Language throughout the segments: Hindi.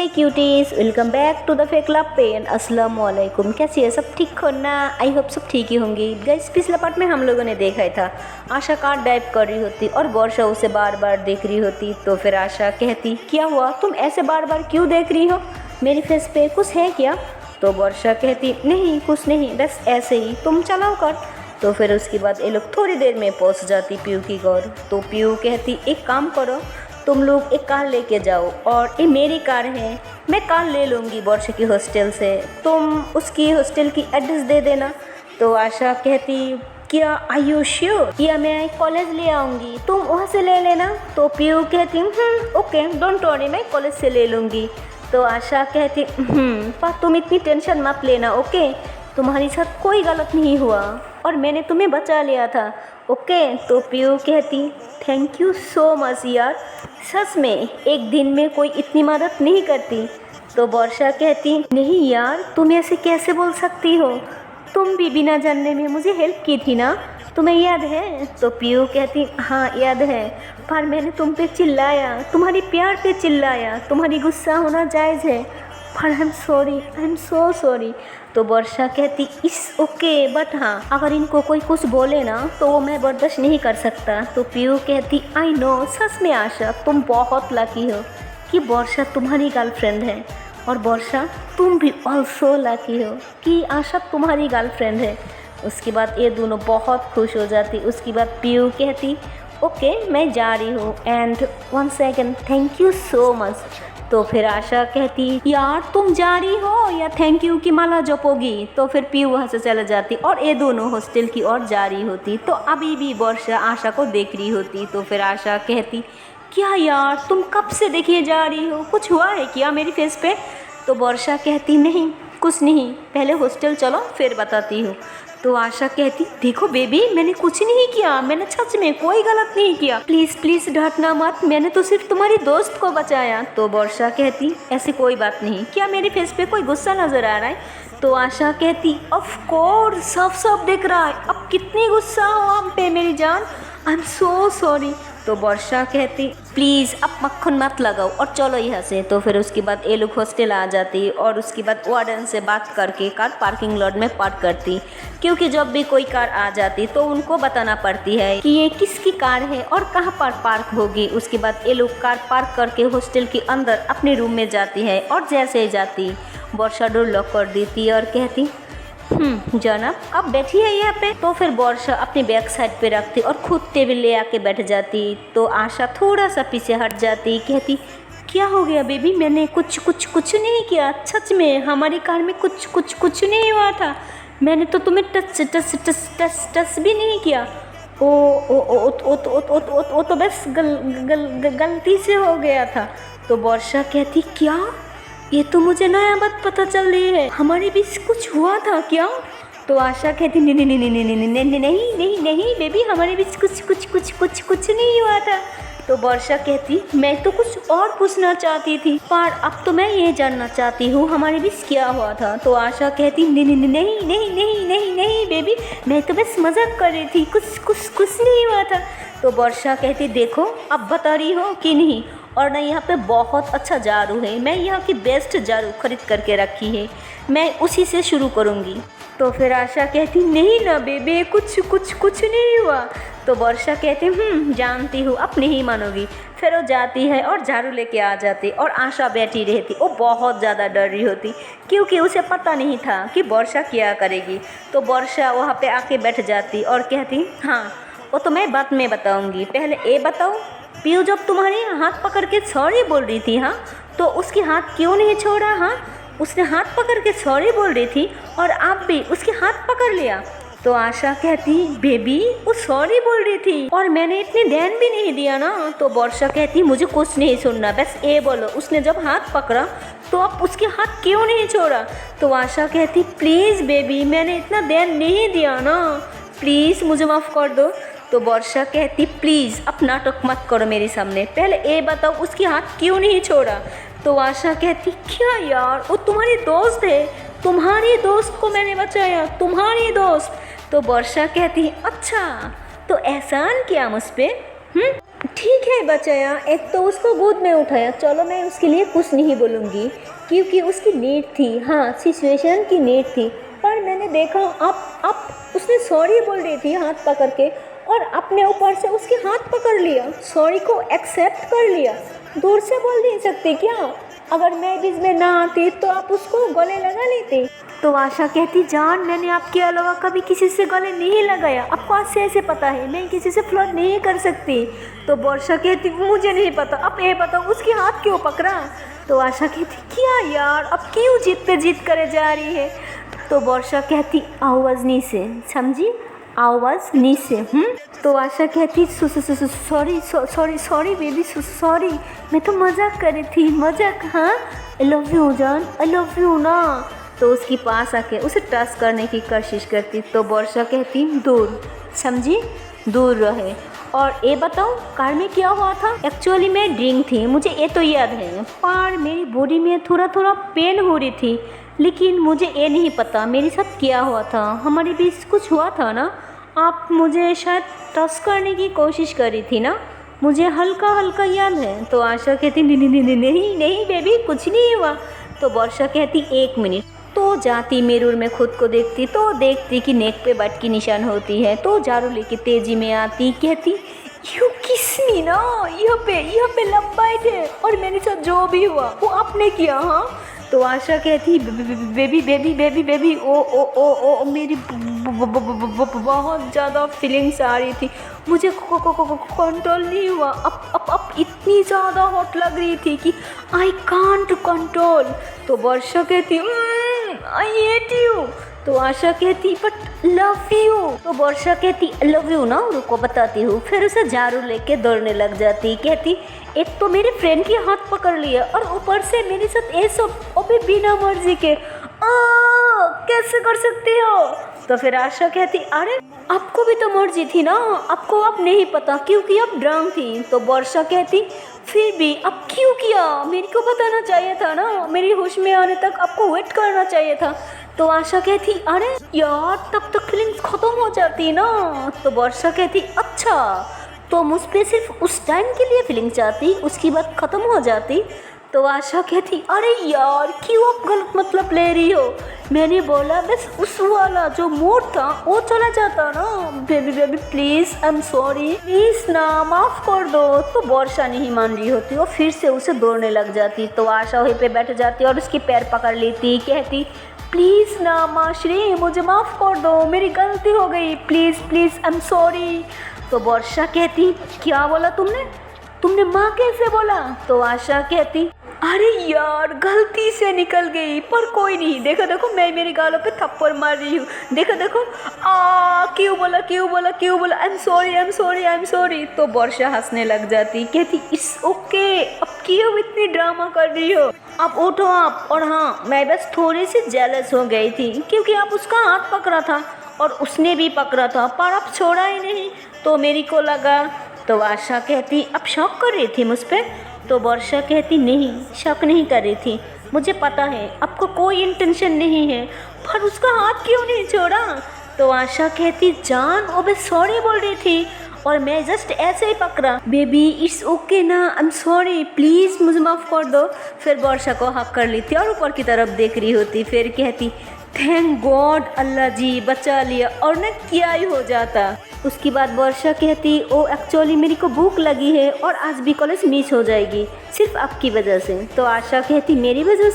Hey cuties, welcome back to the fake love pain. अस्सलाम वालेकुम। कैसी है, सब ठीक हो ना? आई होप सब ठीक ही होंगी। गाइस, पिछले पार्ट में हम लोगों ने देखा ही था, आशा कार डाइव कर रही होती और वर्षा उसे बार बार देख रही होती। तो फिर आशा कहती, क्या हुआ, तुम ऐसे बार बार क्यों देख रही हो, मेरी फेस पे कुछ है क्या? तो वर्षा कहती, नहीं कुछ नहीं, बस ऐसे ही, तुम चलाओ कर। तो फिर उसके बाद ये लोग थोड़ी देर में पहुंच जाती पीयू की घर। तो पीयू कहती, एक काम करो, तुम लोग एक कार लेके जाओ और ये मेरी कार है, मैं कार ले लूँगी वर्षा की हॉस्टल से, तुम उसकी हॉस्टल की एड्रेस दे देना। तो आशा कहती, क्या आई यू श्योर, या मैं कॉलेज ले आऊँगी, तुम वहाँ से ले लेना। तो पीयू कहती, ओके डोंट वरी, मैं कॉलेज से ले लूँगी। तो आशा कहती, पर तुम इतनी टेंशन मत लेना, ओके, तुम्हारे साथ कोई गलत नहीं हुआ और मैंने तुम्हें बचा लिया था, ओके। तो पीयू कहती, थैंक यू सो मच यार, सच में एक दिन में कोई इतनी मदद नहीं करती। तो वर्षा कहती, नहीं यार, तुम ऐसे कैसे बोल सकती हो, तुम भी बिना जानने में मुझे हेल्प की थी ना, तुम्हें याद है? तो पीयू कहती, हाँ याद है, पर मैंने तुम पे चिल्लाया, तुम्हारी प्यार पे चिल्लाया, तुम्हारी गुस्सा होना जायज़ है, पर आई एम सो सॉरी। तो वर्षा कहती, इस ओके, बट हाँ, अगर इनको कोई कुछ बोले ना तो वो मैं बर्दाश्त नहीं कर सकता। तो पीयू कहती, आई नो, सच में आशा तुम बहुत लकी हो कि वर्षा तुम्हारी गर्लफ्रेंड है, और वर्षा तुम भी ऑल्सो लकी हो कि आशा तुम्हारी गर्लफ्रेंड है। उसके बाद ये दोनों बहुत खुश हो जाती। उसके बाद पीयू कहती, ओके मैं जा रही हूँ, and one second, thank you so much. तो फिर आशा कहती, यार तुम जा रही हो या थैंक यू की माला जपोगी? तो फिर पीयू वहाँ से चला जाती और ये दोनों हॉस्टल की ओर जा रही होती। तो अभी भी वर्षा आशा को देख रही होती। तो फिर आशा कहती, क्या यार तुम कब से देखिए जा रही हो, कुछ हुआ है क्या मेरी फेस पे? तो वर्षा कहती, नहीं कुछ नहीं, पहले हॉस्टल चलो फिर बताती हूँ। तो आशा कहती, देखो बेबी, मैंने कुछ नहीं किया, मैंने सच में कोई गलत नहीं किया, प्लीज़ प्लीज़ डांटना मत, मैंने तो सिर्फ तुम्हारी दोस्त को बचाया। तो वर्षा कहती, ऐसी कोई बात नहीं, क्या मेरे फेस पे कोई गुस्सा नज़र आ रहा है? तो आशा कहती, ऑफ कोर्स, साफ साफ दिख रहा है, अब कितनी गुस्सा हो हम पे मेरी जान, आई एम सो सॉरी। तो वर्षा कहती, प्लीज़ अब मक्खन मत लगाओ और चलो यहाँ से। तो फिर उसके बाद ये लोग हॉस्टल आ जाती और उसके बाद वार्डन से बात करके कार पार्किंग लॉट में पार्क करती, क्योंकि जब भी कोई कार आ जाती तो उनको बताना पड़ती है कि ये किसकी कार है और कहाँ पर पार्क होगी। उसके बाद ये लोग कार पार्क करके हॉस्टल के अंदर अपने रूम में जाती है और जैसे ही जाती वर्षा डोर लॉक कर देती और कहती, जनाब अब बैठी है यहाँ पे। तो फिर वर्षा अपनी बैक साइड पे रखती और खुद टेबल ले आके बैठ जाती। तो आशा थोड़ा सा पीछे हट जाती, कहती, क्या हो गया बेबी, मैंने कुछ नहीं किया, सच में हमारी कार में कुछ नहीं हुआ था, मैंने तो तुम्हें टच भी नहीं किया, ओ तो बस गलती से हो गया था। तो वर्षा कहती, क्या, ये तो मुझे नया बात पता चल रही है, हमारे बीच कुछ हुआ था क्या? तो आशा कहती, नहीं बेबी, हमारे बीच कुछ नहीं हुआ था। तो वर्षा कहती, मैं तो कुछ और पूछना चाहती थी, पर अब तो मैं ये जानना चाहती हूँ हमारे बीच क्या हुआ था। तो आशा कहती, नहीं बेबी, मैं तो बस मजाक कर रही थी, कुछ नहीं हुआ था। तो वर्षा कहती, देखो अब बता रही हो कि नहीं, और ना यहाँ पे बहुत अच्छा जारू है, मैं यहाँ की बेस्ट जारू खरीद करके रखी है, मैं उसी से शुरू करूँगी। तो फिर आशा कहती, नहीं ना बेबे, कुछ नहीं हुआ। तो वर्षा कहती, जानती हूँ, अब नहीं मानोगी। फिर वो जाती है और झाड़ू लेके आ जाती और आशा बैठी रहती। वो बहुत ज़्यादा डर रही होती क्योंकि उसे पता नहीं था कि वर्षा क्या करेगी। तो वर्षा वहाँ पे आके बैठ जाती और कहती, हाँ वो तो मैं बाद में बताऊँगी, पहले ये बताओ, पीयू जब तुम्हारे हाथ पकड़ के सॉरी बोल रही थी, हाँ, तो उसके हाथ क्यों नहीं छोड़ा? हाँ, उसने हाथ पकड़ के सॉरी बोल रही थी और आप भी उसके हाथ पकड़ लिया। तो आशा कहती, बेबी वो सॉरी बोल रही थी और मैंने इतनी ध्यान भी नहीं दिया ना। तो वर्षा कहती, मुझे कुछ नहीं सुनना, बस ये बोलो, उसने जब हाथ पकड़ा तो आप उसके हाथ क्यों नहीं छोड़ा? तो आशा कहती, प्लीज़ बेबी, मैंने इतना ध्यान नहीं दिया ना, प्लीज़ मुझे माफ़ कर दो। तो वर्षा कहती, प्लीज़ अब नाटक मत करो मेरे सामने, पहले ये बताओ उसके हाथ क्यों नहीं छोड़ा? तो आशा कहती, क्या यार, वो तुम्हारी दोस्त है, तुम्हारी दोस्त को मैंने बचाया, तुम्हारी दोस्त। तो वर्षा कहती, अच्छा तो एहसान किया मुझ पे, ठीक है बचाया, एक तो उसको गोद में उठाया। चलो मैं उसके लिए कुछ नहीं बोलूँगी क्योंकि उसकी नीड थी, हाँ सिचुएशन की नीड थी। पर मैंने देखा अब उसने सॉरी बोल रही थी हाथ पकड़ के, और अपने ऊपर से उसके हाथ पकड़ लिया, सॉरी को एक्सेप्ट कर लिया। दूर से बोल नहीं सकती क्या? अगर मैं बीच में ना आती तो आप उसको गले लगा लेते। तो आशा कहती, जान मैंने आपके अलावा कभी किसी से गले नहीं लगाया, आपको आज से ऐसे पता है, मैं किसी से फ्लर्ट नहीं कर सकती। तो वर्षा कहती, मुझे नहीं पता, अब ये बताओ उसके हाथ क्यों पकड़ा? तो आशा कहती, क्या यार अब क्यों जीत पे जीत करे जा रही है? तो वर्षा कहती, आवाज़ नहीं से, समझी, आवाज़ नी से। तो आशा कहती, सॉरी बेबी, सॉरी, मैं तो मजाक कर रही थी, मजाक। हाँ आई लव यू जान, आई लव यू ना। तो उसके पास आके उसे टच करने की कोशिश करती। तो वर्षा कहती, दूर, समझी, दूर रहे। और ये बताओ कार में क्या हुआ था? एक्चुअली मैं ड्रिंक थी, मुझे ये तो याद है, पर मेरी बॉडी में थोड़ा पेन हो रही थी, लेकिन मुझे ये नहीं पता मेरे साथ क्या हुआ था। हमारे बीच कुछ हुआ था ना, आप मुझे शायद टच करने की कोशिश करी थी ना, मुझे हल्का याद है। तो आशा कहती, नहीं बेबी, कुछ नहीं हुआ। तो वर्षा कहती, एक मिनट। तो जाती मिरर में खुद को देखती, तो देखती कि नेक पे बट की निशान होती है। तो झाड़ू लेके तेजी में आती, कहती, यू किस मी ना, यहाँ पे लंबा है, और मेरे साथ जो भी हुआ वो आपने किया। हाँ तो आशा कहती, बेबी, ओ मेरी बहुत ज़्यादा फीलिंग्स आ रही थी, मुझे कंट्रोल नहीं हुआ। अब इतनी ज़्यादा हॉट लग रही थी कि आई कांट कंट्रोल। तो वर्षा कहती, आई हेट यू। तो आशा कहती, बट लव यू। तो वर्षा कहती, लव यू ना, रुको बताती हूँ। फिर उसे झाड़ू लेके दौड़ने लग जाती, कहती, एक तो मेरे फ्रेंड के हाथ पकड़ लिया और ऊपर से मेरे साथ ये सब, अभी बिना मर्जी के, कैसे कर सकती हो? तो फिर आशा कहती, अरे आपको भी तो मर्जी थी ना, आपको अब नहीं पता क्योंकि आप ड्रंक थी। तो वर्षा कहती, फिर भी अब क्यों किया? मेरे को बताना चाहिए था ना, मेरी होश में आने तक आपको वेट करना चाहिए था। तो आशा कहती, अरे यार तब तक फीलिंग्स खत्म हो जाती ना। तो वर्षा कहती, अच्छा तो मुझ पे सिर्फ उस टाइम के लिए फीलिंग चाहती, उसकी बात ख़त्म हो जाती। तो आशा कहती, अरे यार क्यों आप गलत मतलब ले रही हो? मैंने बोला बस उस वाला जो मूड था वो चला जाता ना। Baby please, I am sorry, please ना माफ़ कर दो। तो वर्षा नहीं मान रही होती और फिर से उसे दौड़ने लग जाती। तो आशा वहीं पे बैठ जाती और उसके पैर पकड़ लेती, कहती, प्लीज़ ना माश्री, मुझे माफ़ कर दो, मेरी गलती हो गई, प्लीज़ आई एम सॉरी। तो वर्षा कहती, क्या बोला तुमने माँ कैसे बोला? तो आशा कहती, अरे यार गलती से निकल गई, पर कोई नहीं, देखो मैं मेरे गालों पे थप्पड़ मार रही हूँ, देखो क्यों बोला, आई एम सॉरी। तो वर्षा हंसने लग जाती, कहती, इट्स ओके, अब क्यों इतनी ड्रामा कर रही हो, अब उठो आप। और हाँ मैं बस थोड़ी सी जेलस हो गई थी क्योंकि आप उसका हाथ पकड़ा था और उसने भी पकड़ा था, पर आप छोड़ा ही नहीं, तो मेरी को लगा। तो आशा कहती, अब शक कर रही थी मुझ पर? तो वर्षा कहती, नहीं शक नहीं कर रही थी, मुझे पता है आपको कोई इंटेंशन नहीं है, पर उसका हाथ क्यों नहीं छोड़ा? तो आशा कहती, जान वो बस सॉरी बोल रही थी और मैं जस्ट ऐसे ही पकड़ा। बेबी इट्स ओके ना, आई एम सॉरी, प्लीज़ मुझे माफ़ कर दो। फिर वर्षा को हक कर ली थी और ऊपर की तरफ देख रही होती, फिर कहती, थैंक गॉड अल्लाह जी बचा लिया, और न क्या ही हो जाता। उसके बाद वर्षा कहती, ओ एक्चुअली मेरी को भूख लगी है और आज भी कॉलेज मिस हो जाएगी सिर्फ आपकी वजह से। तो आशा कहती, मेरी वजह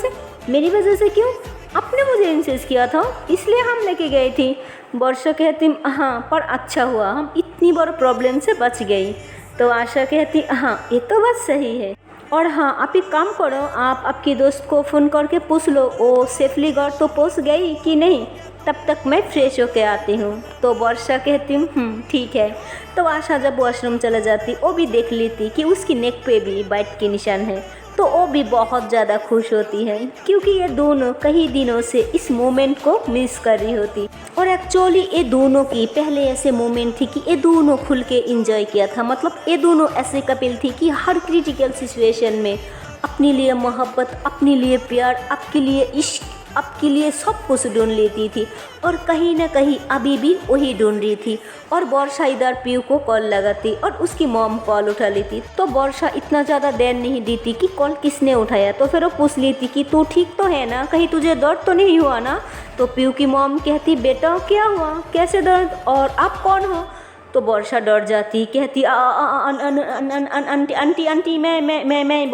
से क्यों? आपने मुझे इंसिस्ट किया था इसलिए हम लेके गई थी। वर्षा कहती, हाँ पर अच्छा हुआ हम इतनी बड़ी प्रॉब्लम से बच गई। तो आशा कहती, हाँ ये तो बात सही है, और हाँ आप एक काम करो, आप आपकी दोस्त को फ़ोन करके पूछ लो वो सेफली घर तो पहुँच गई कि नहीं, तब तक मैं फ्रेश होके आती हूँ। तो वर्षा कहती हूँ ठीक है। तो आशा जब वॉशरूम चले जाती वो भी देख लेती कि उसकी नेक पे भी बाइट की निशान है, तो वो भी बहुत ज़्यादा खुश होती है क्योंकि ये दोनों कई दिनों से इस मोमेंट को मिस कर रही होती। और एक्चुअली ये दोनों की पहले ऐसे मोमेंट थी कि ये दोनों खुल के इंजॉय किया था, मतलब ये दोनों ऐसे कपिल थी कि हर क्रिटिकल सिचुएशन में अपने लिए मोहब्बत, अपने लिए प्यार, आपके लिए इश्क आपके लिए सब कुछ ढूंढ लेती थी और कहीं ना कहीं अभी भी वही ढूंढ रही थी। और वर्षा इधर पीयू को कॉल लगाती और उसकी मॉम कॉल उठा लेती। तो वर्षा इतना ज़्यादा देर नहीं देती कि कॉल किसने उठाया, तो फिर वो पूछ लेती कि तू ठीक तो है ना, कहीं तुझे दर्द तो नहीं हुआ ना। तो पीयू की मॉम कहती बेटा क्या हुआ, कैसे दर्द, और आप कौन हो। तो वर्षा डर जाती, कहती आंटी आंटी आंटी मैं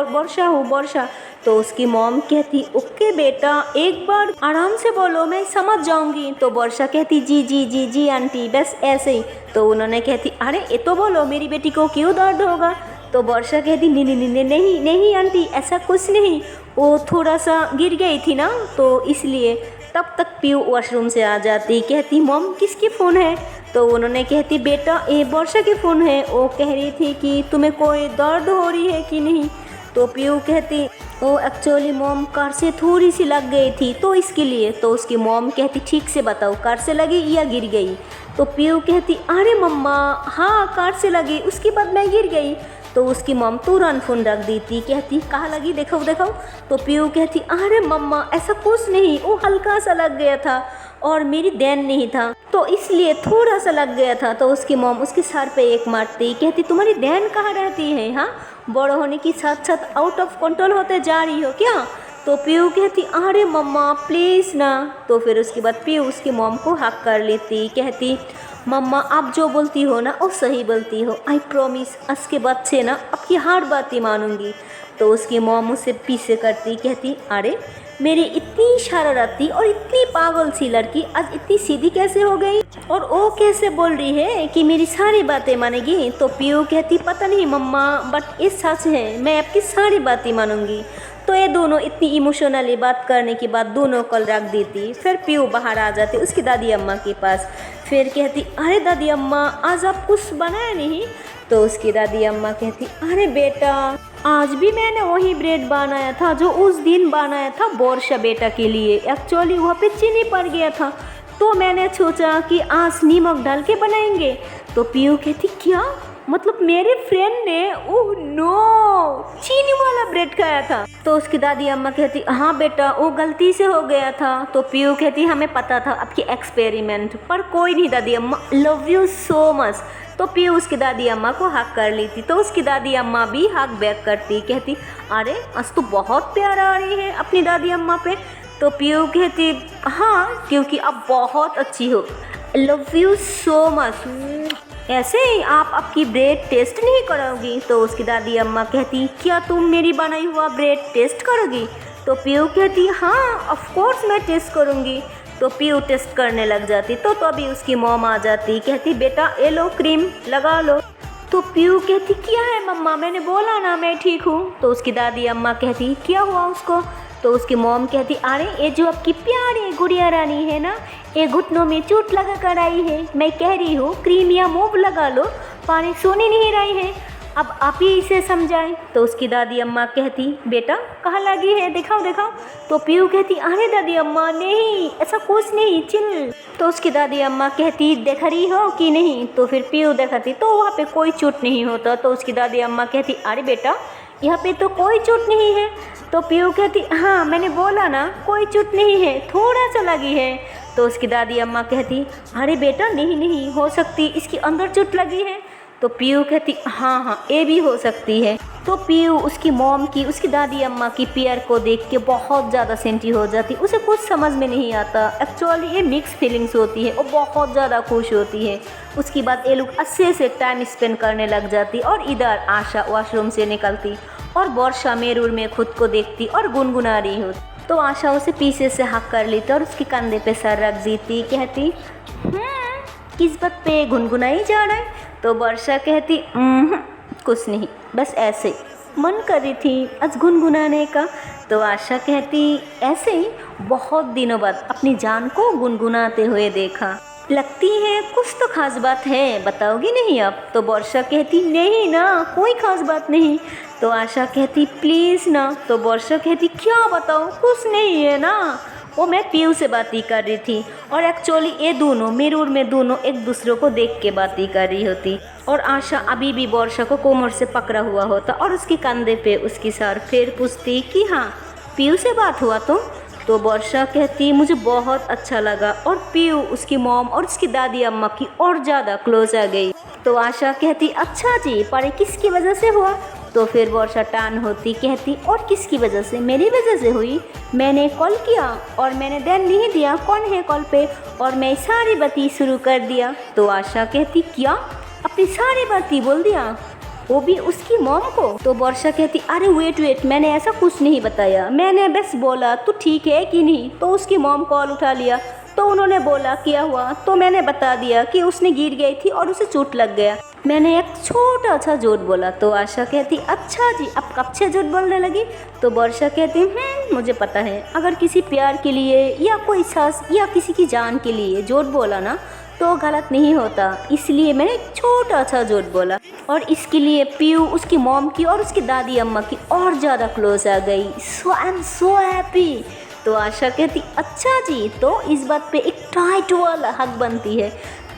वर्षा हूँ वर्षा। तो उसकी मॉम कहती ओके बेटा एक बार आराम से बोलो, मैं समझ जाऊंगी। तो वर्षा कहती जी जी जी जी आंटी बस ऐसे ही। तो उन्होंने कहती अरे ये तो बोलो मेरी बेटी को क्यों दर्द होगा। तो वर्षा कहती नहीं नहीं नहीं नहीं नहीं आंटी ऐसा कुछ नहीं, वो थोड़ा सा गिर गई थी ना तो इसलिए। तब तक पीयू वॉशरूम से आ जाती, कहती मॉम किसकी फ़ोन है। तो उन्होंने कहती बेटा ये वर्षा की फ़ोन है, वो कह रही थी कि तुम्हें कोई दर्द हो रही है कि नहीं। तो पीयू कहती वो एक्चुअली मॉम कार से थोड़ी सी लग गई थी तो इसके लिए। तो उसकी मॉम कहती ठीक से बताओ कार से लगी या गिर गई। तो पीयू कहती अरे मम्मा हाँ कार से लगी, उसके बाद मैं गिर गई। तो उसकी मॉम तुरंत फ़ोन रख देती, कहती कहाँ लगी दिखाओ दिखाओ। तो पीयू कहती अरे मम्मा ऐसा कुछ नहीं, वो हल्का सा लग गया था और मेरी देन नहीं था तो इसलिए थोड़ा सा लग गया था। तो उसकी मॉम उसके सर पे एक मारती, कहती तुम्हारी देन कहाँ रहती है, हाँ बड़ो होने की साथ साथ आउट ऑफ कंट्रोल होते जा रही हो क्या। तो पीयू कहती अरे मम्मा प्लीज़ ना। तो फिर उसके बाद पीयू उसकी मॉम को हक कर लेती, कहती मम्मा आप जो बोलती हो ना वो सही बोलती हो, आई प्रॉमिस आज के बाद से ना आपकी हर बात ही मानूंगी। तो उसकी मॉम उसे पीछे करती, कहती अरे मेरी इतनी शरारती और इतनी पागल सी लड़की आज इतनी सीधी कैसे हो गई, और वो कैसे बोल रही है कि मेरी सारी बातें मानेगी। तो पीयू कहती पता नहीं मम्मा बट ये सच है, मैं आपकी सारी बातें मानूंगी। तो ये दोनों इतनी इमोशनली बात करने के बाद दोनों कल रख देती। फिर पीयू बाहर आ जाती उसकी दादी अम्मा के पास, फिर कहती अरे दादी अम्मा आज आप कुछ बनाया नहीं। तो उसकी दादी अम्मा कहती अरे बेटा आज भी मैंने वही ब्रेड बनाया था जो उस दिन बनाया था वर्षा बेटा के लिए, एक्चुअली वहाँ पे चीनी पड़ गया था तो मैंने सोचा कि आज नमक डाल के बनाएंगे। तो पीयू कहती क्या मतलब मेरे फ्रेंड ने ओह नो चीनी वाला ब्रेड खाया था। तो उसकी दादी अम्मा कहती हाँ बेटा वो गलती से हो गया था। तो पीयू कहती हमें पता था आपकी एक्सपेरिमेंट, पर कोई नहीं दादी अम्मा लव यू सो मच। तो पीयू उसकी दादी अम्मा को हक कर ली थी। तो उसकी दादी अम्मा भी हक बैक करती, कहती अरे आज तो बहुत प्यार आ रही है अपनी दादी अम्मा पे। तो पीयू कहती हाँ क्योंकि आप बहुत अच्छी हो, लव यू सो मच। ऐसे ही आप आपकी ब्रेड टेस्ट नहीं करोगी। तो उसकी दादी अम्मा कहती क्या तुम मेरी बनाई हुआ ब्रेड टेस्ट करोगी। तो पीयू कहती हाँ ऑफ कोर्स मैं टेस्ट करूँगी। तो पीयू टेस्ट करने लग जाती। तो अभी उसकी मॉम आ जाती, कहती बेटा ये लो क्रीम लगा लो। तो पीयू कहती क्या है मम्मा मैंने बोला ना मैं ठीक हूँ। तो उसकी दादी अम्मा कहती क्या हुआ उसको। तो उसकी मॉम कहती अरे ये जो आपकी प्यारी गुड़िया रानी है ना ये घुटनों में चोट लगा कर आई है, मैं कह रही हूँ क्रीम या मूव लगा लो, पानी सोने नहीं रही है, अब आप ही इसे समझाएं। तो उसकी दादी अम्मा कहती बेटा कहाँ लगी है दिखाओ दिखाओ। तो पीयू कहती अरे दादी अम्मा नहीं ऐसा कुछ नहीं चिल। तो उसकी दादी अम्मा कहती देख रही हो कि नहीं। तो फिर पीयू दिखाती तो वहाँ पे कोई चोट नहीं होता। तो उसकी दादी अम्मा कहती अरे बेटा यहाँ पे तो कोई चोट नहीं है। तो पीयू कहती हाँ मैंने बोला ना कोई चोट नहीं है, थोड़ा सा लगी है। तो उसकी दादी अम्मा कहती अरे बेटा नहीं नहीं हो सकती इसके अंदर चोट लगी है। तो पीयू कहती हाँ हाँ ये भी हो सकती है। तो पीयू उसकी मॉम की उसकी दादी अम्मा की पेयर को देख के बहुत ज़्यादा सेंटी हो जाती, उसे कुछ समझ में नहीं आता। एक्चुअली ये मिक्स फीलिंग्स होती है, वो बहुत ज़्यादा खुश होती है। उसके बाद ये लोग अच्छे से टाइम स्पेंड करने लग जाती और इधर आशा वॉशरूम से निकलती और वर्षा मिरर में खुद को देखती और गुनगुना रही होती। तो आशा उसे पीछे से हक कर लेती और उसके कंधे पे सर रख देती, कहती किस बात पे गुनगुनाई जा रहा है। तो वर्षा कहती कुछ नहीं बस ऐसे मन कर रही थी आज गुनगुनाने का। तो आशा कहती ऐसे ही बहुत दिनों बाद अपनी जान को गुनगुनाते हुए देखा, लगती है कुछ तो खास बात है, बताओगी नहीं अब। तो वर्षा कहती नहीं ना कोई खास बात नहीं। तो आशा कहती प्लीज़ ना। तो वर्षा कहती क्या बताऊँ कुछ नहीं है ना, वो मैं पीयू से बात ही कर रही थी और एक्चुअली ये दोनों मिरर में दोनों एक दूसरे को देख के बात ही कर रही होती और आशा अभी भी वर्षा को कोमर से पकड़ा हुआ होता और उसके कंधे पे उसकी सर फिर पूछती कि हाँ पीयू से बात हुआ तो वर्षा कहती मुझे बहुत अच्छा लगा और पीयू उसकी मॉम और उसकी दादी अम्मा की और ज़्यादा क्लोज आ गई। तो आशा कहती अच्छा जी, पर ये किसकी वजह से हुआ? तो फिर वर्षा टान होती कहती और किसकी वजह से? मेरी वजह से हुई। मैंने कॉल किया और मैंने ध्यान नहीं दिया कौन है कॉल पे, और मैं सारी बातें शुरू कर दिया। तो आशा कहती क्या? अपनी सारी बातें बोल दिया, वो भी उसकी मॉम को? तो वर्षा कहती अरे वेट, मैंने ऐसा कुछ नहीं बताया, मैंने बस बोला तू ठीक है कि नहीं। तो उसकी मॉम कॉल उठा लिया, तो उन्होंने बोला क्या हुआ, तो मैंने बता दिया कि उसने गिर गई थी और उसे चोट लग गया। मैंने एक छोटा सा झूठ बोला। तो आशा कहती अच्छा जी, अब कब से झूठ बोलने लगी? तो वर्षा कहती मुझे पता है, अगर किसी प्यार के लिए या कोई सास या किसी की जान के लिए झूठ बोला ना तो गलत नहीं होता, इसलिए मैंने एक छोटा सा झूठ बोला और इसके लिए पीयू उसकी मॉम की और उसकी दादी अम्मा की और ज़्यादा क्लोज आ गई। सो आई एम सो हैप्पी। तो आशा कहती अच्छा जी, तो इस बात पे एक टाइट वाला हक बनती है।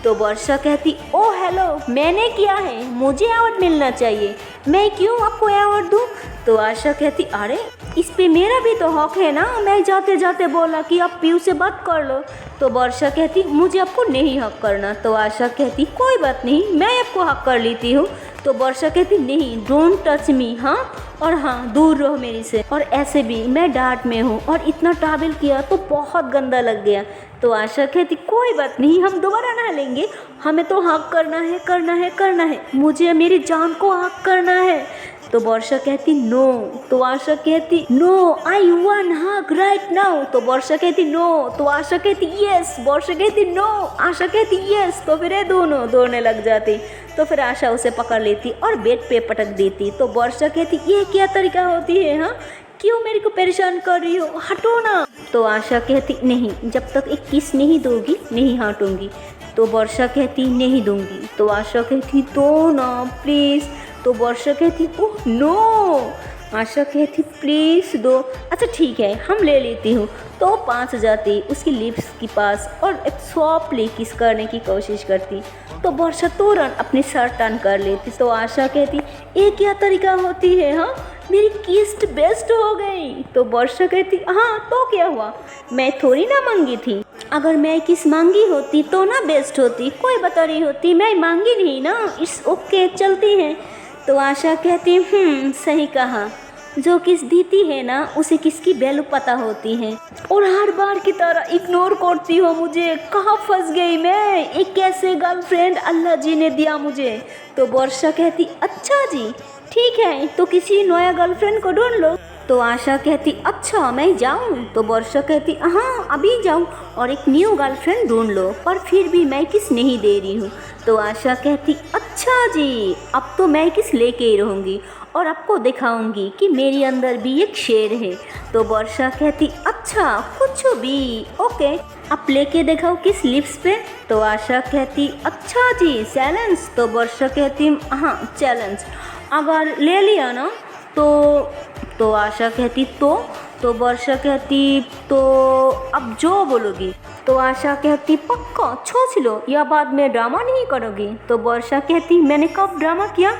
तो वर्षा कहती ओ हेलो, मैंने किया है, मुझे अवार्ड मिलना चाहिए, मैं क्यों आपको अवार्ड दूँ? तो आशा कहती अरे इस पे मेरा भी तो हक है ना, मैं जाते जाते बोला कि आप पीयू से बात कर लो। तो वर्षा कहती मुझे आपको नहीं हक करना। तो आशा कहती कोई बात नहीं, मैं आपको हक कर लेती हूँ। तो वर्षा कहती नहीं, डोंट टच मी, हाँ, और हाँ दूर रहो मेरी से, और ऐसे भी मैं डांट में हूँ और इतना ट्रैवल किया तो बहुत गंदा लग गया। तो आशा कहती कोई बात नहीं, हम दोबारा नहा लेंगे, हमें तो हक करना है, मुझे मेरी जान को हक करना है। तो वर्षा कहती नो। तो आशा कहती no, I want hug right now. तो वर्षा कहती नो। तो आशा कहती यस। वर्षा कहती नो। आशा कहती यस। तो फिर ये दोनों दौड़ने लग जाती। तो फिर आशा उसे पकड़ लेती और बेड पे पटक देती। तो वर्षा कहती ये क्या तरीका होती है, हाँ, क्यों मेरे को परेशान कर रही हो, हटो ना। तो आशा कहती नहीं, जब तक एक किस नहीं दोगी नहीं हटूंगी। तो वर्षा कहती नहीं दूंगी। तो आशा कहती दो ना प्लीज़। तो वर्षा कहती ओह नो। आशा कहती प्लीज़ दो। अच्छा ठीक है, हम ले लेती हूँ। तो पास जाती उसकी लिप्स के पास और एक सॉफ्टली किस करने की कोशिश करती। तो वर्षा तुरंत अपनी सर टर्न कर लेती। तो आशा कहती ये क्या तरीका होती है, हाँ, मेरी किस्ट बेस्ट हो गई। तो वर्षा कहती हाँ तो क्या हुआ, मैं थोड़ी ना मांगी थी, अगर मैं किस मांगी होती तो ना बेस्ट होती, कोई बता रही होती, मैं मांगी नहीं ना, इट्स ओके, चलती हैं। तो आशा कहती सही कहा, जो किस देती है ना उसे किसकी वैल्यू पता होती है, और हर बार की तरह इग्नोर करती हो मुझे, कहाँ फंस गई मैं, एक कैसे गर्लफ्रेंड अल्लाह जी ने दिया मुझे। तो वर्षा कहती अच्छा जी ठीक है, तो किसी नया गर्लफ्रेंड को ढूंढ लो। तो आशा कहती अच्छा मैं जाऊं? तो वर्षा कहती हाँ अभी जाऊं और एक न्यू गर्लफ्रेंड ढूंढ लो, पर फिर भी मैं किस नहीं दे रही हूँ। तो आशा कहती अच्छा जी, अब तो मैं किस लेके ही रहूँगी और आपको दिखाऊंगी कि मेरे अंदर भी एक शेर है। तो वर्षा कहती अच्छा कुछ भी, ओके, अब लेके दिखाओ किस लिप्स पे। तो आशा कहती अच्छा जी चैलेंज। तो वर्षा कहती हाँ चैलेंज, अगर ले लिया ना तो आशा कहती तो वर्षा कहती तो अब जो बोलोगी। तो आशा कहती पक्का छोड़ लो या बाद में ड्रामा नहीं करोगी। तो वर्षा कहती मैंने कब ड्रामा किया,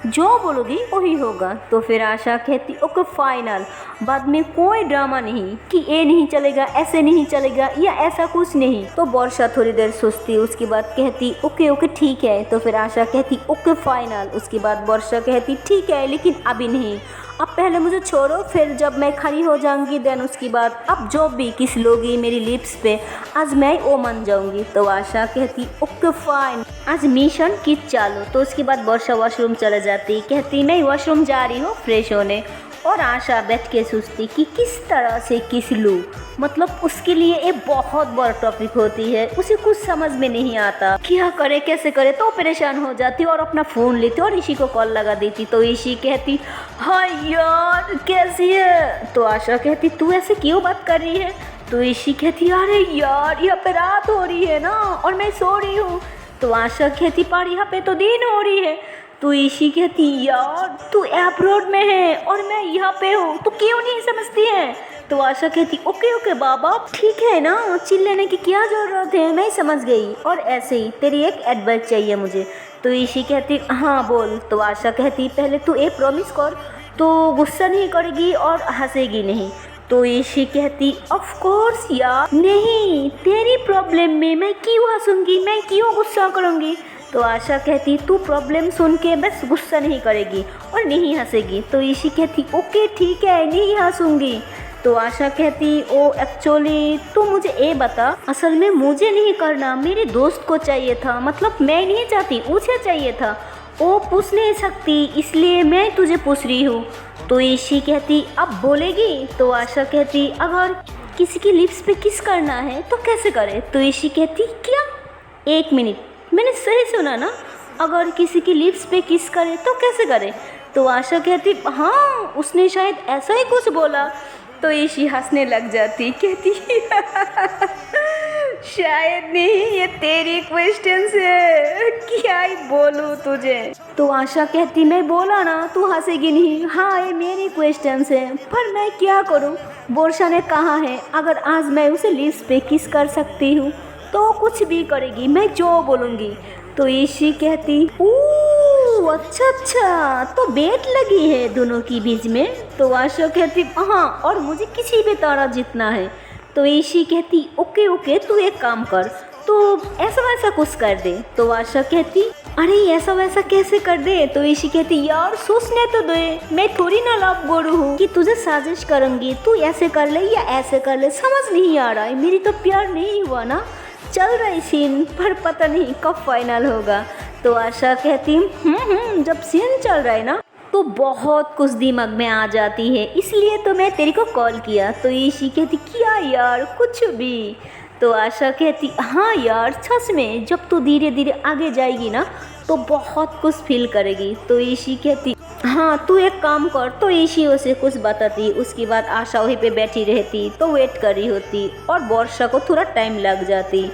जो बोलोगी वही होगा। तो फिर आशा कहती ओके फाइनल, बाद में कोई ड्रामा नहीं कि ये नहीं चलेगा, ऐसे नहीं चलेगा या ऐसा कुछ नहीं। तो वर्षा थोड़ी देर सोचती, उसके बाद कहती ओके ओके ठीक है। तो फिर आशा कहती ओके फाइनल। उसके बाद वर्षा कहती ठीक है लेकिन अभी नहीं, अब पहले मुझे छोड़ो, फिर जब मैं खड़ी हो जाऊंगी देन उसके बाद अब जो भी किस लोगी मेरी लिप्स पे आज मैं वो मान जाऊंगी। तो आशा कहती ओके फाइन, आज मिशन किस चालू। तो उसके बाद वर्षा वॉशरूम चले जाती, कहती मैं वॉशरूम जा रही हूँ फ्रेश होने, और आशा बैठ के सोचती कि किस तरह से किस लूँ, मतलब उसके लिए ये बहुत बड़ा टॉपिक होती है, उसे कुछ समझ में नहीं आता क्या करे कैसे करे। तो परेशान हो जाती और अपना फ़ोन लेती और ईशी को कॉल लगा देती। तो ईशी कहती हाँ यार कैसी है। तो आशा कहती तू ऐसे क्यों बात कर रही है। तो ईशी कहती अरे यार यहाँ पे रात हो रही है ना और मैं सो रही हूँ। तो आशा कहती पर यहाँ पे तो दिन हो रही है। तो ईशी कहती यार तू अब्रॉड में है और मैं यहाँ पे हूँ, तो क्यों नहीं समझती है। तो आशा कहती ओके ओके बाबा ठीक है ना, चिल्लाने की क्या ज़रूरत है, मैं समझ गई, और ऐसे ही तेरी एक एडवाइस चाहिए मुझे। तो ईशी कहती हाँ बोल। तो आशा कहती पहले तू एक प्रॉमिस कर, तो गुस्सा नहीं करेगी और हंसेगी नहीं, तो ईशी कहती ऑफ कोर्स यार, नहीं तेरी प्रॉब्लम में मैं क्यों हंसूंगी, मैं क्यों गुस्सा करूंगी। तो आशा कहती तू प्रॉब्लम सुन के बस गुस्सा नहीं करेगी और नहीं हंसेगी। तो ईशी कहती ओके ठीक है नहीं हंसूंगी। तो आशा कहती ओ एक्चुअली तू मुझे ये बता, असल में मुझे नहीं करना, मेरे दोस्त को चाहिए था, मतलब मैं नहीं चाहती उसे चाहिए था, वो पूछ नहीं सकती इसलिए मैं तुझे पूछ रही हूँ। तो ईशी कहती अब बोलेगी। तो आशा कहती अगर किसी की लिप्स पे किस करना है तो कैसे करे। तो ईशी कहती क्या, एक मिनट मैंने सही सुना ना, अगर किसी की लिप्स पे किस करे तो कैसे करे। तो आशा कहती हाँ उसने शायद ऐसा ही कुछ बोला। तो ईशी हंसने लग जाती, कहती शायद नहीं ये तेरी क्वेश्चन है, क्या ही बोलूँ तुझे। तो आशा कहती मैं बोला ना तू हंसेगी नहीं, हाँ ये मेरी क्वेश्चन है पर मैं क्या करूँ, वर्षा ने कहा है अगर आज मैं उसे लिप्स पे किस कर सकती हूँ तो कुछ भी करेगी, मैं जो बोलूँगी। तो ईशी कहती ओह अच्छा अच्छा तो बेट लगी है दोनों की बीच में। तो आशा कहती हाँ और मुझे किसी भी तरह जीतना है। तो ईशी कहती ओके ओके तू एक काम कर, तो ऐसा वैसा कुछ कर दे। तो आशा कहती अरे ऐसा वैसा कैसे कर दे। तो ईशी कहती यार सोचने तो दे, मैं थोड़ी ना लव गुरु हूँ कि तुझे साजिश करूँगी तू ऐसे कर ले या ऐसे कर ले, समझ नहीं आ रहा है, मेरी तो प्यार नहीं हुआ ना, चल रही सीन पर पता नहीं कब फाइनल होगा। तो आशा कहती जब सीन चल रहा है ना तो बहुत कुछ दिमाग में आ जाती है, इसलिए तो मैं तेरे को कॉल किया। तो ईशी कहती क्या यार कुछ भी। तो आशा कहती हाँ यार सच में जब तू धीरे धीरे आगे जाएगी ना तो बहुत कुछ फील करेगी। तो ईशी कहती हाँ तू एक काम कर। तो ईशी उसे कुछ बताती, उसके बाद आशा वहीं पे बैठी रहती तो वेट कर रही होती और वर्षा को थोड़ा टाइम लग जाती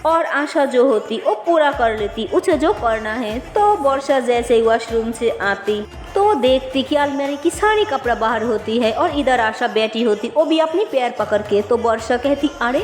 और आशा जो होती वो पूरा कर लेती उसे जो करना है। तो वर्षा जैसे ही वॉशरूम से आती तो देखती कि अलमारी की सारी कपड़ा बाहर होती है और इधर आशा बैठी होती वो भी अपनी पैर पकड़ के। तो वर्षा कहती अरे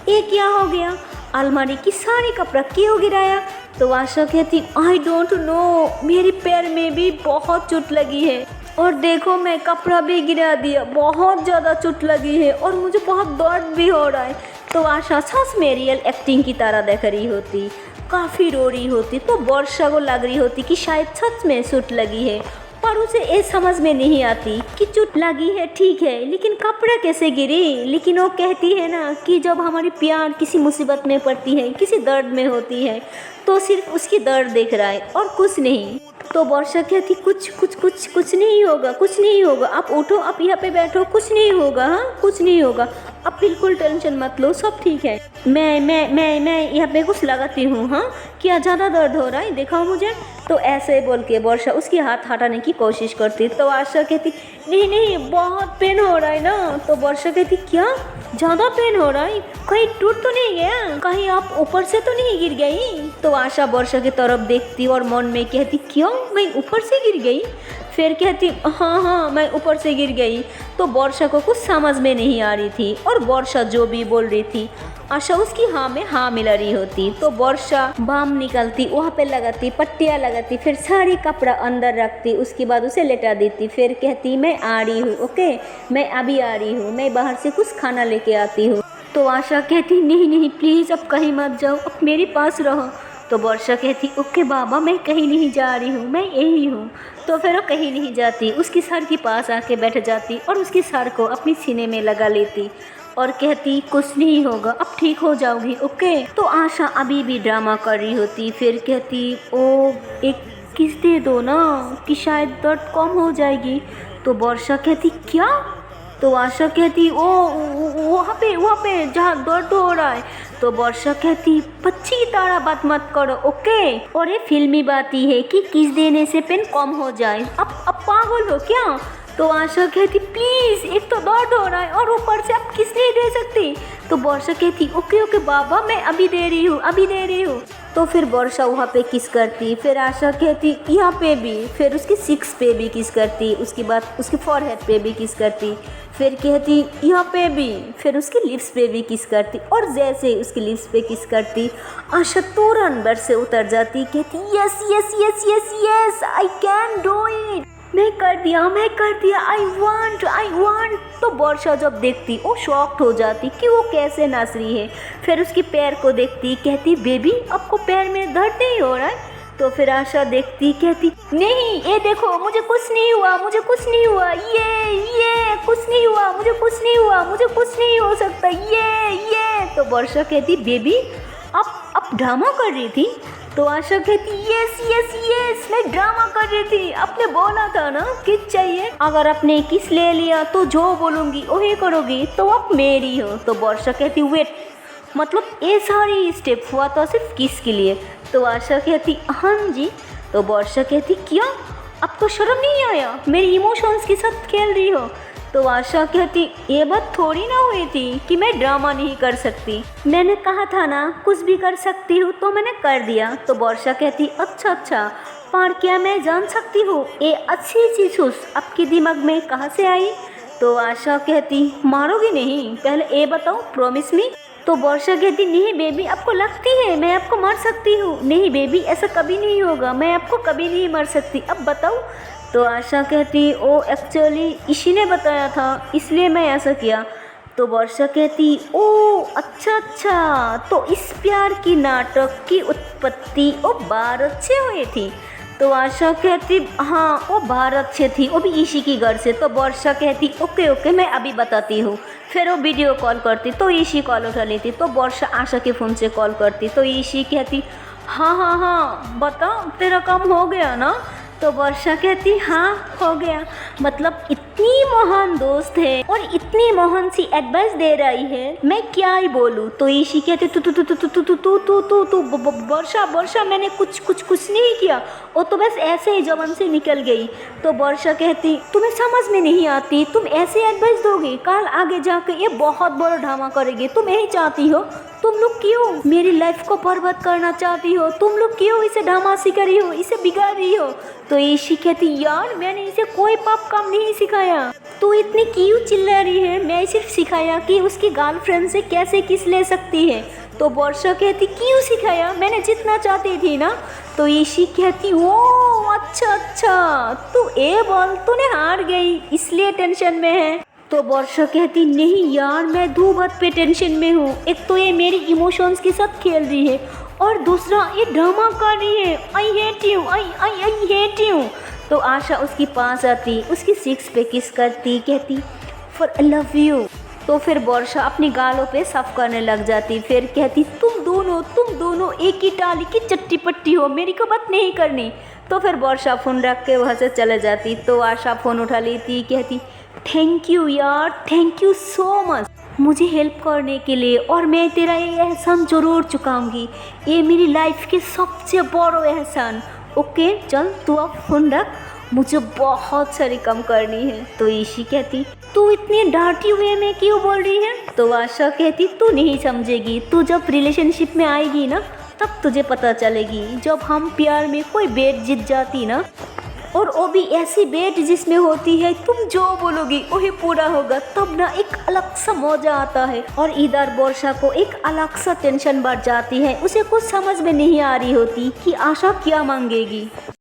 ये क्या हो गया, अलमारी की सारी कपड़ा क्यों गिराया। तो आशा कहती आई डोंट नो, मेरे पैर में भी बहुत चोट लगी है और देखो मैं कपड़ा भी गिरा दिया, बहुत ज़्यादा चोट लगी है और मुझे बहुत दर्द भी हो रहा है। तो आशा सच में रियल एक्टिंग की तरह देख रही होती, काफ़ी रो रही होती। तो वर्षा को लग रही होती कि शायद सच में चोट लगी है पर उसे ये समझ में नहीं आती कि चोट लगी है ठीक है लेकिन कपड़ा कैसे गिरी। लेकिन वो कहती है ना कि जब हमारी प्यार किसी मुसीबत में पड़ती है, किसी दर्द में होती है तो सिर्फ उसकी दर्द देख रहा है और कुछ नहीं। तो वर्षा कहती कुछ नहीं होगा, कुछ नहीं होगा, आप उठो, आप यहाँ पे बैठो, कुछ नहीं होगा, हाँ कुछ नहीं होगा, आप बिल्कुल टेंशन मत लो, सब ठीक है, मैं यहाँ पे कुछ लगाती हूँ, हाँ क्या ज़्यादा दर्द हो रहा है दिखाओ मुझे। तो ऐसे बोल के वर्षा उसकी हाथ हटाने की कोशिश करती। तो आशा कहती नहीं बहुत पेन हो रहा है ना। तो वर्षा कहती क्या ज़्यादा पेन हो रहा है, कहीं टूट तो नहीं गया, कहीं आप ऊपर से तो नहीं गिर गई। तो आशा वर्षा की तरफ देखती और मन में कहती क्यों मैं ऊपर से गिर गई। फिर कहती हाँ मैं ऊपर से गिर गई। तो वर्षा को कुछ समझ में नहीं आ रही थी और वर्षा जो भी बोल रही थी आशा उसकी हाँ में हाँ मिला रही होती। तो वर्षा बाम निकलती, वहाँ पे लगाती, पट्टियाँ लगाती, फिर सारी कपड़ा अंदर रखती, उसके बाद उसे लेटा देती, फिर कहती मैं आ रही हूँ, ओके मैं अभी आ रही हूँ, मैं बाहर से कुछ खाना लेके आती हूँ। तो आशा कहती नहीं प्लीज़ अब कहीं मत जाओ, अब मेरे पास रहो। तो वर्षा कहती ओके बाबा मैं कहीं नहीं जा रही हूँ, मैं यही हूँ। तो फिर वो कहीं नहीं जाती, उसकी सर के पास आके बैठ जाती और उसकी सर को अपनी सीने में लगा लेती और कहती कुछ नहीं होगा, अब ठीक हो जाओगी, ओके। तो आशा अभी भी ड्रामा कर रही होती, फिर कहती ओ एक किस दे दो ना कि शायद दर्द कम हो जाएगी। तो वर्षा कहती क्या। तो आशा कहती ओ वहाँ पे जहाँ दर्द हो रहा है। तो वर्षा कहती बच्ची की तरह बात मत करो, ओके, और ये फिल्मी बात ही है कि किस देने से पेन कम हो जाए, अब पागल हो क्या। तो आशा कहती प्लीज़ एक तो दर्द हो रहा है और ऊपर से आप किस नहीं दे सकती। तो वर्षा कहती ओके बाबा मैं अभी दे रही हूँ। तो फिर वर्षा वहाँ पे किस करती, फिर आशा कहती यहाँ पे भी, फिर उसकी सिक्स पे भी किस करती, उसके बाद उसके फॉरहेड पे भी किस करती, फिर कहती यहाँ पे भी, फिर उसकी लिप्स पे भी किस करती और जैसे ही उसकी लिप्स पे किस करती आशा तुरंत बेड से उतर जाती, कहती yes I can do it, मैं कर दिया, आई वांट। तो वर्षा जब देखती वो शॉक्ड हो जाती कि वो कैसे नाच रही है। फिर उसकी पैर को देखती, कहती बेबी आपको पैर में दर्द नहीं हो रहा है? तो फिर आशा देखती, कहती नहीं ये देखो मुझे कुछ नहीं हुआ, मुझे कुछ नहीं हुआ, ये कुछ नहीं हुआ, मुझे कुछ नहीं हुआ, मुझे कुछ नहीं हो सकता, ये। तो वर्षा कहती बेबी आप ड्रामा कर रही थी? तो आशा कहती यस मैं ड्रामा कर रही थी, आपने बोला था ना किस चाहिए, अगर आपने किस ले लिया तो जो बोलूँगी वही करोगी, तो आप मेरी हो। तो वर्षा कहती वेट, मतलब ये सारी स्टेप हुआ तो सिर्फ किस के लिए? तो आशा कहती हाँ जी। तो वर्षा कहती क्या आपको शर्म नहीं आया, मेरी इमोशंस के साथ खेल रही हो? तो आशा कहती ये बात थोड़ी ना हुई थी कि मैं ड्रामा नहीं कर सकती, मैंने कहा था ना कुछ भी कर सकती हूँ तो मैंने कर दिया। तो वर्षा कहती अच्छा पर क्या मैं जान सकती हूँ ये अच्छी चीज़ आपके दिमाग में कहाँ से आई? तो आशा कहती मारोगी नहीं, पहले ये बताओ प्रॉमिस मी। तो वर्षा कहती नहीं बेबी आपको लगती है मैं आपको मार सकती हूँ? नहीं बेबी ऐसा कभी नहीं होगा, मैं आपको कभी नहीं मार सकती, अब बताओ। तो आशा कहती ओ एक्चुअली इसी ने बताया था इसलिए मैं ऐसा किया। तो वर्षा कहती ओ अच्छा तो इस प्यार की नाटक की उत्पत्ति वो 12 से हुई थी? तो आशा कहती हाँ वो 12 से थी, वो भी ईशी की घर से। तो वर्षा कहती ओके मैं अभी बताती हूँ। फिर वो वीडियो कॉल करती तो ईशी कॉल उठा लेती। तो वर्षा आशा के फ़ोन से कॉल करती तो ईशी कहती हाँ बता तेरा काम हो गया ना? तो वर्षा कहती हाँ हो गया, मतलब इतनी महान दोस्त है और इतनी महान सी एडवाइस दे रही है, मैं क्या ही बोलूँ। तो ईशी कहती तू वर्षा मैंने कुछ नहीं किया, वो तो बस ऐसे ही जबान से निकल गई। तो वर्षा कहती तुम्हें समझ में नहीं आती, तुम ऐसे एडवाइस दोगी कल आगे जाके ये बहुत बड़ा ड्रामा करेगी, तुम यही चाहती हो? तुम लोग क्यों मेरी लाइफ को बर्बाद करना चाहती हो? तुम लोग क्यों इसे ड्रामासी कर रही हो, इसे बिगाड़ रही हो? तो ईशी कहती यार मैंने इसे कोई पाप काम नहीं सिखाया, तू इतनी क्यों चिल्ला रही है? मैं सिर्फ सिखाया कि उसकी गर्लफ्रेंड से कैसे किस ले सकती है। तो वर्षा कहती क्यों सिखाया, मैंने जितना चाहती थी ना। तो ईशी कहती ओ अच्छा तू ये बोल तूने हार गई इसलिए टेंशन में है। तो वर्षा कहती नहीं यार मैं दो बात पे टेंशन में हूँ, एक तो ये मेरी इमोशंस के साथ खेल रही है और दूसरा ये ड्रामा कर रही है, आई हेट यू। तो आशा उसके पास आती, उसकी सिक्स पे किस करती, कहती फॉर आई लव यू। तो फिर वर्षा अपनी गालों पे साफ करने लग जाती, फिर कहती तुम दोनों एक ही टाली की चट्टी पट्टी हो, मेरी को बात नहीं करनी। तो फिर वर्षा फ़ोन रख के वहाँ से चले जाती। तो आशा फ़ोन उठा लेती, कहती थैंक यू यार, थैंक यू सो मच मुझे हेल्प करने के लिए, और मैं तेरा ये एहसान ज़रूर चुकाऊंगी, ये मेरी लाइफ के सबसे बड़ा एहसान। ओके चल तू अब फ़ोन रख, मुझे बहुत सारी काम करनी है। तो ईशी कहती तू इतनी डांटी हुए में क्यों बोल रही है? तो आशा कहती तू नहीं समझेगी, तू जब रिलेशनशिप में आएगी ना तब तुझे पता चलेगी, जब हम प्यार में कोई बेट जीत जाती ना, और वो भी ऐसी बेट जिसमें होती है तुम जो बोलोगी वही पूरा होगा, तब ना एक अलग सा मौजा आता है। और इधर वर्षा को एक अलग सा टेंशन बढ़ जाती है, उसे कुछ समझ में नहीं आ रही होती कि आशा क्या मांगेगी।